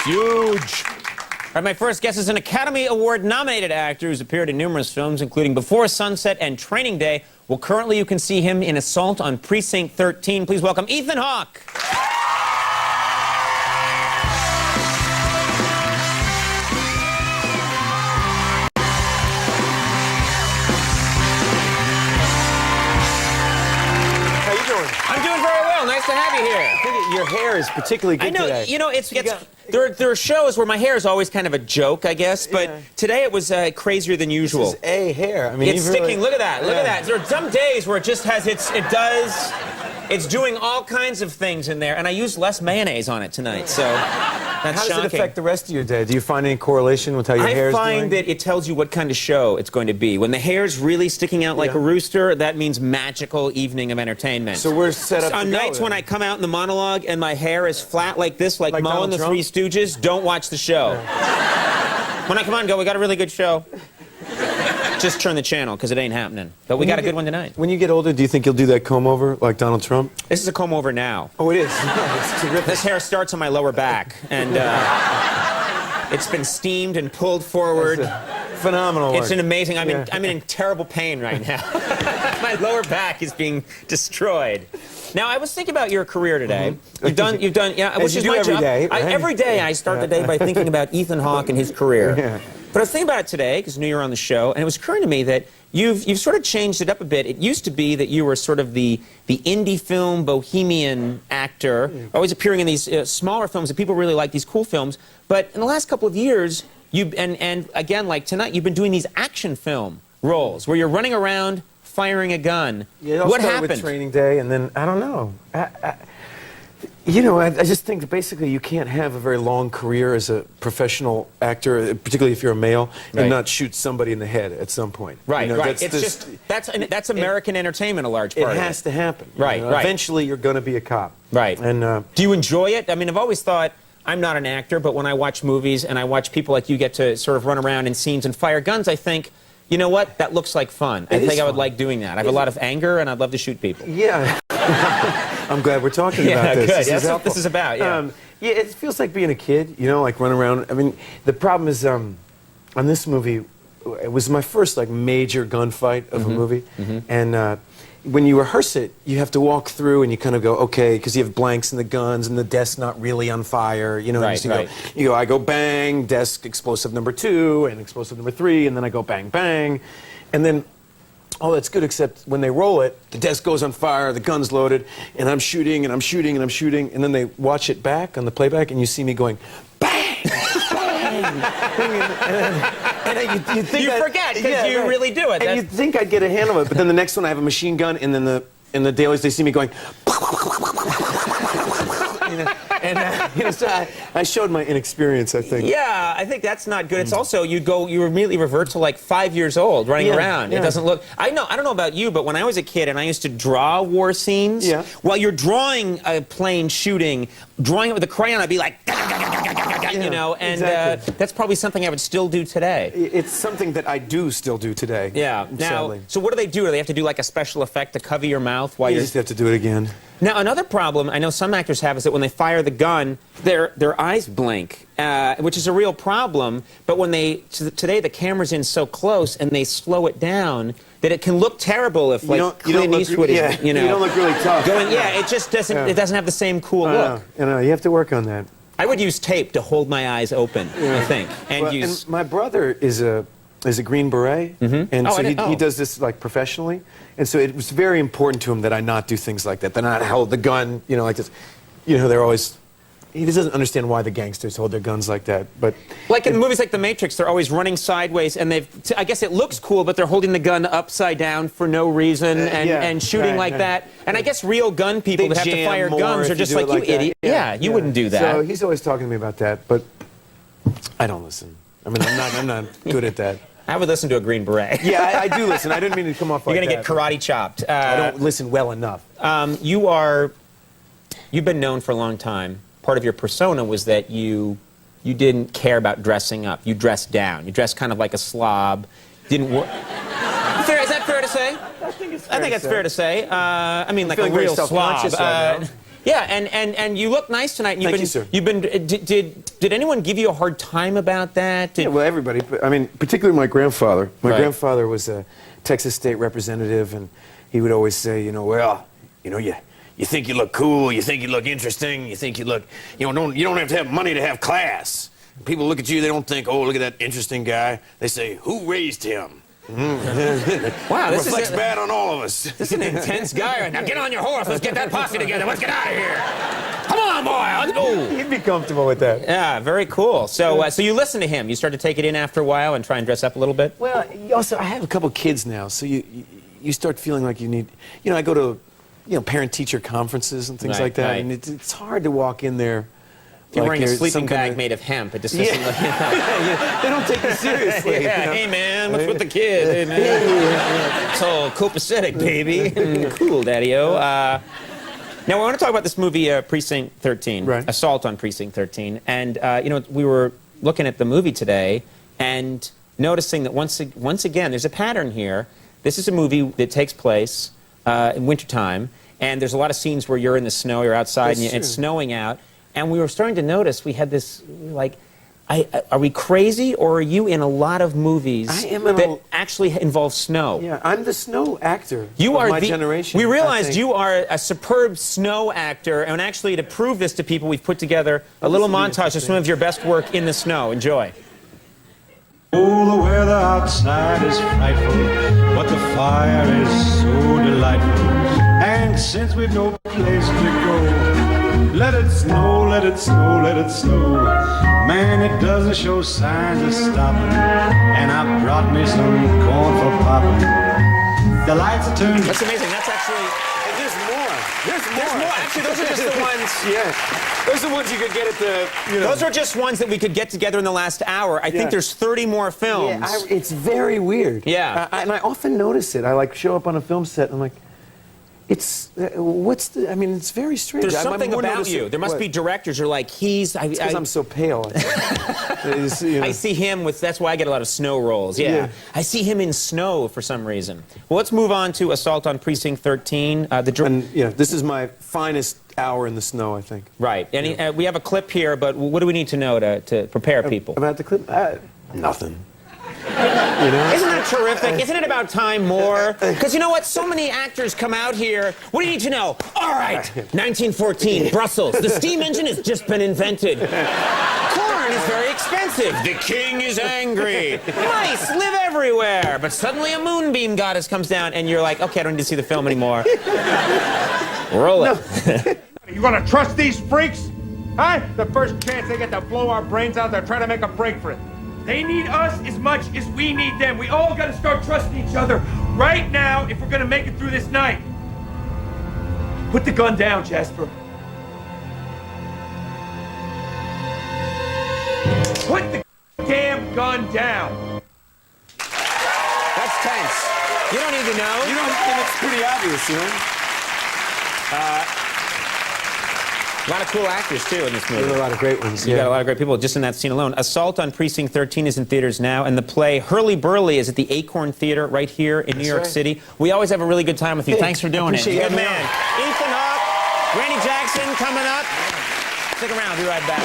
Huge. All right, my first guest is an Academy Award-nominated actor who's appeared in numerous films, including Before Sunset and Training Day. Well, currently you can see him in Assault on Precinct 13. Please welcome Ethan Hawke. How you doing? I'm doing very well. Nice to have you here. I think your hair is particularly good today. You know, there are shows where my hair is always kind of a joke, I guess, but today it was crazier than usual. This is A hair. I mean, it's sticking. Really, look at that. Look at that. There are some days where it just has it's doing all kinds of things in there, and I used less mayonnaise on it tonight, so that's how does shocking. it affect the rest of your day? Do you find any correlation with how your hair is doing? I find that it tells you what kind of show it's going to be. When the hair's really sticking out like a rooster, that means magical evening of entertainment. So we're set up on nights when I come out in the monologue and my hair is flat like this, like Mo and the Three Stooges, don't watch the show. When I come on and go, we got a really good show, just turn the channel, because it ain't happening. But we got a good one tonight. When you get older, do you think you'll do that comb over like Donald Trump? This is a comb over now. Oh, it is? It's terrific. This hair starts on my lower back, and it's been steamed and pulled forward. Phenomenal work. It's an amazing. I'm in terrible pain right now. My lower back is being destroyed. Now, I was thinking about your career today. You've done, yeah, which is my every job. day, right? Every day I start the day by thinking about Ethan Hawke and his career. Yeah. But I was thinking about it today, because I knew you were on the show, and it was occurring to me that you've sort of changed it up a bit. It used to be that you were sort of the indie film bohemian actor, always appearing in these smaller films that people really like, these cool films. But in the last couple of years, and again, like tonight, you've been doing these action film roles where you're running around firing a gun. Yeah, what happened? With Training Day, and then I don't know. I just think that basically you can't have a very long career as a professional actor, particularly if you're a male, and not shoot somebody in the head at some point. Right, you know, right. That's American entertainment, a large part. It has to happen. Right, right. Eventually, you're going to be a cop. Right. And do you enjoy it? I mean, I've always thought, I'm not an actor, but when I watch movies and I watch people like you get to sort of run around in scenes and fire guns, I think, you know what? That looks like fun. I think I would like doing that. I have a lot of anger, and I'd love to shoot people. Yeah. I'm glad we're talking about this. Good. That's what this is about, yeah. Yeah, it feels like being a kid, you know, like running around. I mean, the problem is, on this movie, it was my first, like, major gunfight of a movie. And when you rehearse it, you have to walk through and you kind of go, okay, because you have blanks in the guns and the desk's not really on fire, you know. Right, right. You go, I go bang, desk explosive number 2 and explosive number 3, and then I go bang, bang. And then, oh, that's good, except when they roll it, the desk goes on fire, the gun's loaded, and I'm shooting, and I'm shooting, and I'm shooting, and then they watch it back on the playback, and you see me going, bang, bang. And you think you forget, because you really do it. And you'd think I'd get a handle of it, but then the next one I have a machine gun, and then in the dailies they see me going, so I showed my inexperience, I think. Yeah, I think that's not good. It's also, you immediately revert to like 5 years old running around. It doesn't look, I don't know about you, but when I was a kid and I used to draw war scenes, while you're drawing a plane shooting, drawing it with a crayon, I'd be like, you know, and that's probably something I would still do today. It's something that I do still do today. Yeah. Now, sadly. so what do they do? Do they have to do like a special effect to cover your mouth while you just have to do it again. Now, another problem I know some actors have is that when they fire the gun, their eyes blink, which is a real problem. But when today the camera's in so close and they slow it down, that it can look terrible if, like, Clint Eastwood is, you know. You don't look really tough. It just doesn't, it doesn't have the same cool look. You know, you have to work on that. I would use tape to hold my eyes open, I think. And my brother is a Green Beret, and so he does this, like, professionally. And so it was very important to him that I not do things like that, that I not hold the gun, you know, like this. You know, they're always... He doesn't understand why the gangsters hold their guns like that, but... Like in movies like The Matrix, they're always running sideways, and I guess it looks cool, but they're holding the gun upside down for no reason, and shooting like that. And I guess real gun people that have to fire guns are just like, you idiot. Yeah, you wouldn't do that. So he's always talking to me about that, but I don't listen. I mean, I'm not good at that. I would listen to a Green Beret. Yeah, I do listen. I didn't mean to come off like that. You're going to get karate chopped. I don't listen well enough. You've been known for a long time. Part of your persona was that you didn't care about dressing up. You dressed down. You dressed kind of like a slob. Didn't work. Is that fair to say? I think it's I think that's fair to say. I mean, like a feeling very real slob. self-conscious right now. Yeah, and you look nice tonight. And Thank you, sir. You've been. Did anyone give you a hard time about that? Yeah, well, everybody. I mean, particularly my grandfather. My Right. grandfather was a Texas state representative, and he would always say, well, you think you look cool, you think you look interesting, you think you look, you don't have to have money to have class. People look at you, they don't think, oh, look at that interesting guy. They say, who raised him? Wow, this reflects is bad on all of us. This is an intense guy right now. Get on your horse. Let's get that posse together. Let's get out of here. Come on, boy. Let's go. He'd be comfortable with that. Yeah, very cool. So, so you listen to him. You start to take it in after a while and try and dress up a little bit. Well, also, I have a couple kids now, so you start feeling like you need. I go to parent-teacher conferences and things Right, like that, right. and it's hard to walk in there. If you're like wearing a you're sleeping some bag kinda- made of hemp, it just doesn't look. They don't take you seriously. Yeah, hey man, what's with the kid? Hey man, it's all copacetic, baby. Cool, daddy-o. Now, I want to talk about this movie, Precinct 13, Right. Assault on Precinct 13. And, we were looking at the movie today and noticing that once again, there's a pattern here. This is a movie that takes place in wintertime, and there's a lot of scenes where you're in the snow, you're outside, and it's snowing out. And we were starting to notice we had this, like, are we crazy, or are you in a lot of movies that actually involve snow? Yeah, I'm the snow actor You of are my the, generation. We I realized think. you are a superb snow actor, and actually to prove this to people, we've put together a little montage of some of your best work in the snow. Enjoy. Oh, the weather outside is frightful, but the fire is so delightful. And since we've no place to go, let it snow, let it snow, let it snow. Man, it doesn't show signs of stopping. And I brought me some corn for popping. The lights are turned. That's amazing. That's actually... And there's more. There's more. Actually, those are just the ones... Yeah. Those are the ones you could get at the... Those are just ones that we could get together in the last hour. I think there's 30 more films. Yeah, it's very weird. Yeah. And I often notice it. I show up on a film set and I'm like, it's it's very strange. There's I'm something more about noticing- you. There must What? be directors who are like, It's because I'm so pale. I see him with, that's why I get a lot of snow rolls. Yeah. I see him in snow for some reason. Well, let's move on to Assault on Precinct 13. This is my finest hour in the snow, I think. Right. And we have a clip here, but what do we need to know to prepare people? About the clip? Nothing. Isn't that terrific? Isn't it about time more? Because you know what? So many actors come out here. What do you need to know? All right, 1914, Brussels. The steam engine has just been invented. Corn is very expensive. The king is angry. Mice live everywhere. But suddenly a moonbeam goddess comes down, and you're like, okay, I don't need to see the film anymore. Roll it. You gonna trust these freaks? Huh? The first chance they get to blow our brains out, they're trying to make a break for it. They need us as much as we need them. We all gotta start trusting each other right now if we're gonna make it through this night. Put the gun down, Jasper. Put the damn gun down. That's tense. You don't need to know. It's pretty obvious, A lot of cool actors, too, in this movie. There's a lot of great ones. You got a lot of great people just in that scene alone. Assault on Precinct 13 is in theaters now, and the play Hurly Burly is at the Acorn Theater right here in New York City. We always have a really good time with you. Thanks for doing it. Appreciate Good you. man. Ethan Hawke, Randy Jackson coming up. Stick around. Be right back.